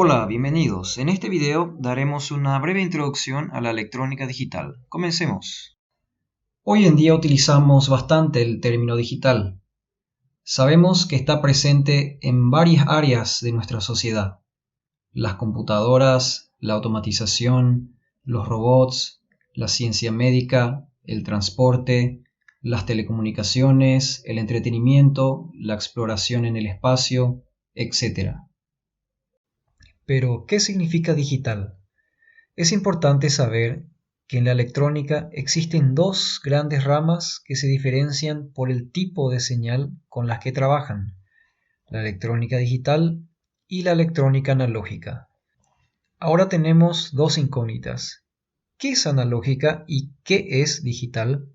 Hola, bienvenidos. En este video daremos una breve introducción a la electrónica digital. Comencemos. Hoy en día utilizamos bastante el término digital. Sabemos que está presente en varias áreas de nuestra sociedad. Las computadoras, la automatización, los robots, la ciencia médica, el transporte, las telecomunicaciones, el entretenimiento, la exploración en el espacio, etc. Pero, ¿qué significa digital? Es importante saber que en la electrónica existen dos grandes ramas que se diferencian por el tipo de señal con las que trabajan: la electrónica digital y la electrónica analógica. Ahora tenemos dos incógnitas: ¿qué es analógica y qué es digital?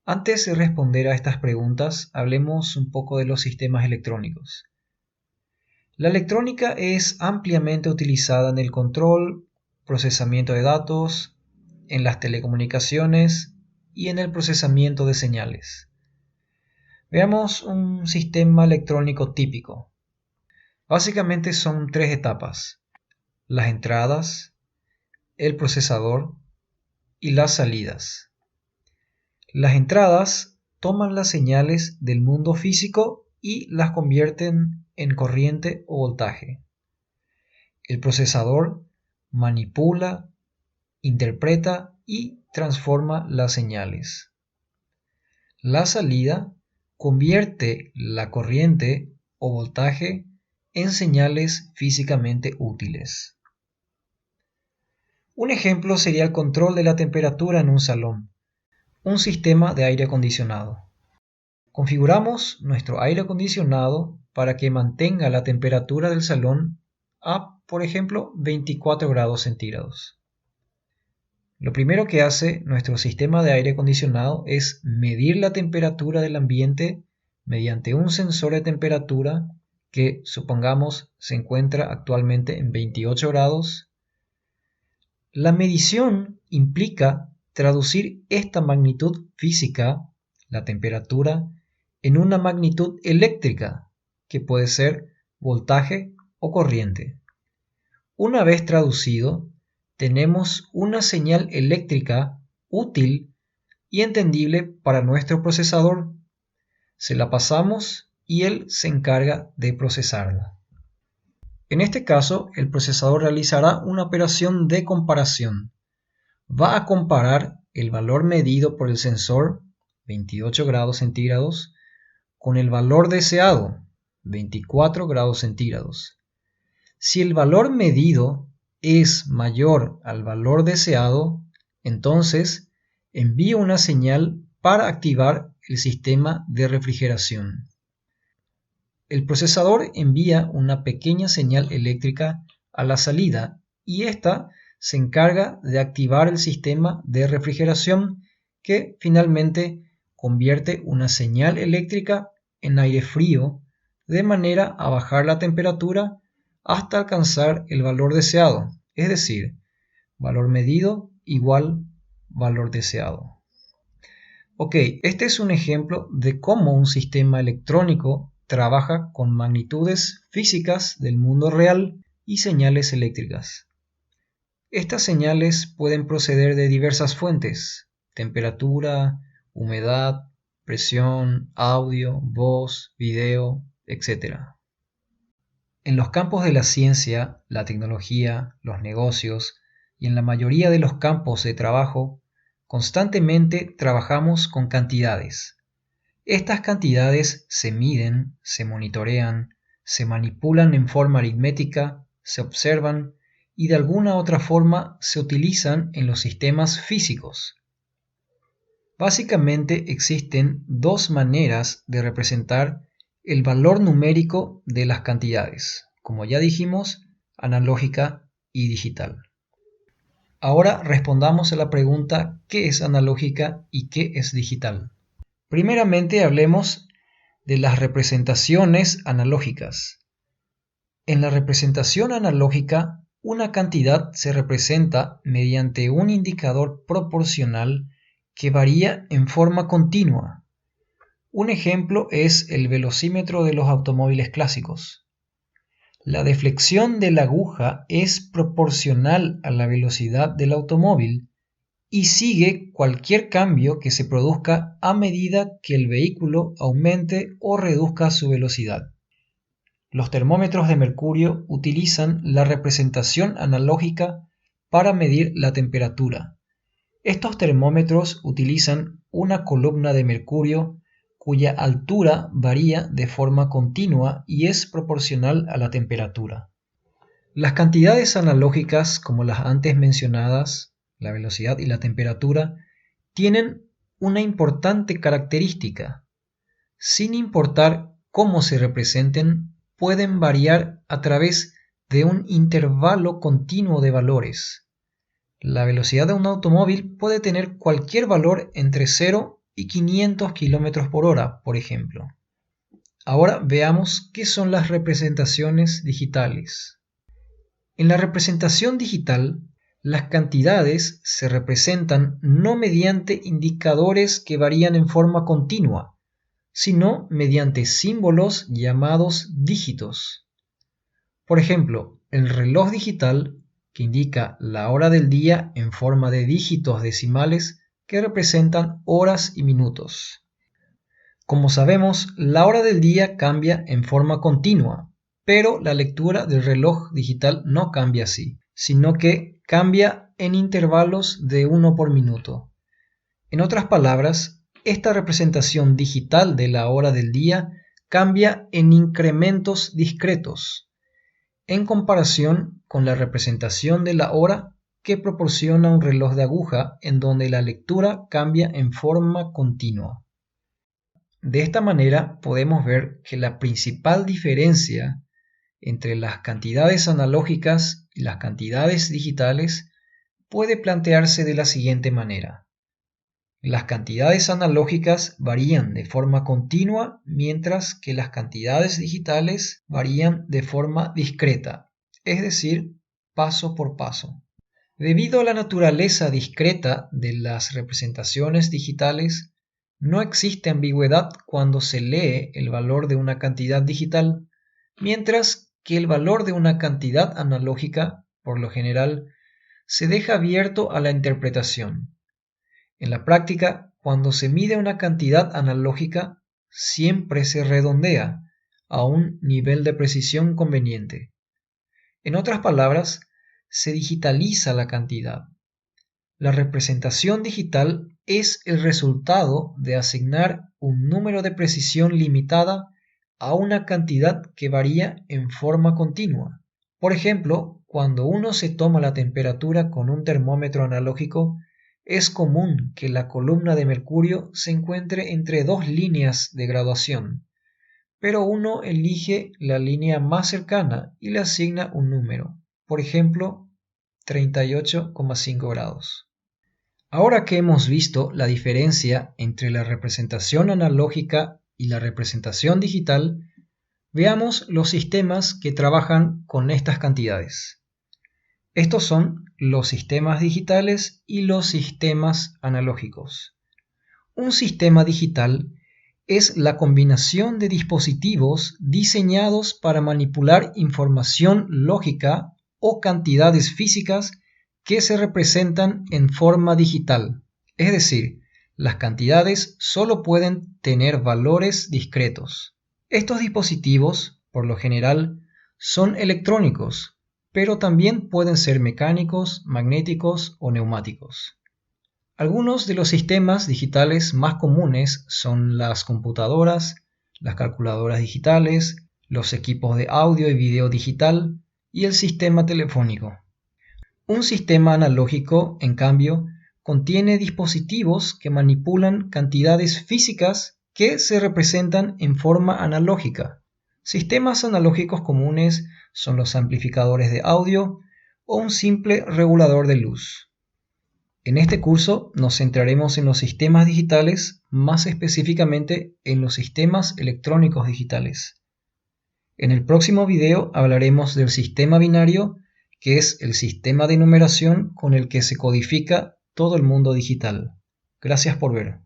Antes de responder a estas preguntas, hablemos un poco de los sistemas electrónicos. La electrónica es ampliamente utilizada en el control, procesamiento de datos, en las telecomunicaciones y en el procesamiento de señales. Veamos un sistema electrónico típico. Básicamente son tres etapas: las entradas, el procesador y las salidas. Las entradas toman las señales del mundo físico y las convierten en corriente o voltaje. El procesador manipula, interpreta y transforma las señales. La salida convierte la corriente o voltaje en señales físicamente útiles. Un ejemplo sería el control de la temperatura en un salón, un sistema de aire acondicionado. Configuramos nuestro aire acondicionado para que mantenga la temperatura del salón a, por ejemplo, 24 grados centígrados. Lo primero que hace nuestro sistema de aire acondicionado es medir la temperatura del ambiente mediante un sensor de temperatura que, supongamos, se encuentra actualmente en 28 grados. La medición implica traducir esta magnitud física, la temperatura, en una magnitud eléctrica, que puede ser voltaje o corriente. Una vez traducido, tenemos una señal eléctrica útil y entendible para nuestro procesador. Se la pasamos y él se encarga de procesarla. En este caso, el procesador realizará una operación de comparación. Va a comparar el valor medido por el sensor, 28 grados centígrados, con el valor deseado, 24 grados centígrados. Si el valor medido es mayor al valor deseado, entonces envía una señal para activar el sistema de refrigeración. El procesador envía una pequeña señal eléctrica a la salida y ésta se encarga de activar el sistema de refrigeración, que finalmente convierte una señal eléctrica en aire frío de manera a bajar la temperatura hasta alcanzar el valor deseado, es decir, valor medido igual valor deseado. Ok, este es un ejemplo de cómo un sistema electrónico trabaja con magnitudes físicas del mundo real y señales eléctricas. Estas señales pueden proceder de diversas fuentes: temperatura, humedad, presión, audio, voz, video, etc. En los campos de la ciencia, la tecnología, los negocios y en la mayoría de los campos de trabajo, constantemente trabajamos con cantidades. Estas cantidades se miden, se monitorean, se manipulan en forma aritmética, se observan y de alguna otra forma se utilizan en los sistemas físicos. Básicamente existen dos maneras de representar el valor numérico de las cantidades, como ya dijimos, analógica y digital. Ahora respondamos a la pregunta: ¿qué es analógica y qué es digital? Primeramente hablemos de las representaciones analógicas. En la representación analógica, una cantidad se representa mediante un indicador proporcional que varía en forma continua. Un ejemplo es el velocímetro de los automóviles clásicos. La deflexión de la aguja es proporcional a la velocidad del automóvil y sigue cualquier cambio que se produzca a medida que el vehículo aumente o reduzca su velocidad. Los termómetros de mercurio utilizan la representación analógica para medir la temperatura. Estos termómetros utilizan una columna de mercurio cuya altura varía de forma continua y es proporcional a la temperatura. Las cantidades analógicas, como las antes mencionadas, la velocidad y la temperatura, tienen una importante característica. Sin importar cómo se representen, pueden variar a través de un intervalo continuo de valores. La velocidad de un automóvil puede tener cualquier valor entre 0 y 500 km por hora, por ejemplo. Ahora veamos qué son las representaciones digitales. En la representación digital, las cantidades se representan no mediante indicadores que varían en forma continua, sino mediante símbolos llamados dígitos. Por ejemplo, el reloj digital, que indica la hora del día en forma de dígitos decimales que representan horas y minutos. Como sabemos, la hora del día cambia en forma continua, pero la lectura del reloj digital no cambia así, sino que cambia en intervalos de 1 por minuto. En otras palabras, esta representación digital de la hora del día cambia en incrementos discretos, en comparación con la representación de la hora que proporciona un reloj de aguja en donde la lectura cambia en forma continua. De esta manera podemos ver que la principal diferencia entre las cantidades analógicas y las cantidades digitales puede plantearse de la siguiente manera. Las cantidades analógicas varían de forma continua, mientras que las cantidades digitales varían de forma discreta, es decir, paso por paso. Debido a la naturaleza discreta de las representaciones digitales, no existe ambigüedad cuando se lee el valor de una cantidad digital, mientras que el valor de una cantidad analógica, por lo general, se deja abierto a la interpretación. En la práctica, cuando se mide una cantidad analógica, siempre se redondea a un nivel de precisión conveniente. En otras palabras, se digitaliza la cantidad. La representación digital es el resultado de asignar un número de precisión limitada a una cantidad que varía en forma continua. Por ejemplo, cuando uno se toma la temperatura con un termómetro analógico, es común que la columna de mercurio se encuentre entre dos líneas de graduación, pero uno elige la línea más cercana y le asigna un número, por ejemplo, 38,5 grados. Ahora que hemos visto la diferencia entre la representación analógica y la representación digital, veamos los sistemas que trabajan con estas cantidades. Estos son los sistemas digitales y los sistemas analógicos. Un sistema digital es la combinación de dispositivos diseñados para manipular información lógica o cantidades físicas que se representan en forma digital. Es decir, las cantidades solo pueden tener valores discretos. Estos dispositivos, por lo general, son electrónicos, pero también pueden ser mecánicos, magnéticos o neumáticos. Algunos de los sistemas digitales más comunes son las computadoras, las calculadoras digitales, los equipos de audio y video digital y el sistema telefónico. Un sistema analógico, en cambio, contiene dispositivos que manipulan cantidades físicas que se representan en forma analógica. Sistemas analógicos comunes son los amplificadores de audio o un simple regulador de luz. En este curso nos centraremos en los sistemas digitales, más específicamente en los sistemas electrónicos digitales. En el próximo video hablaremos del sistema binario, que es el sistema de numeración con el que se codifica todo el mundo digital. Gracias por ver.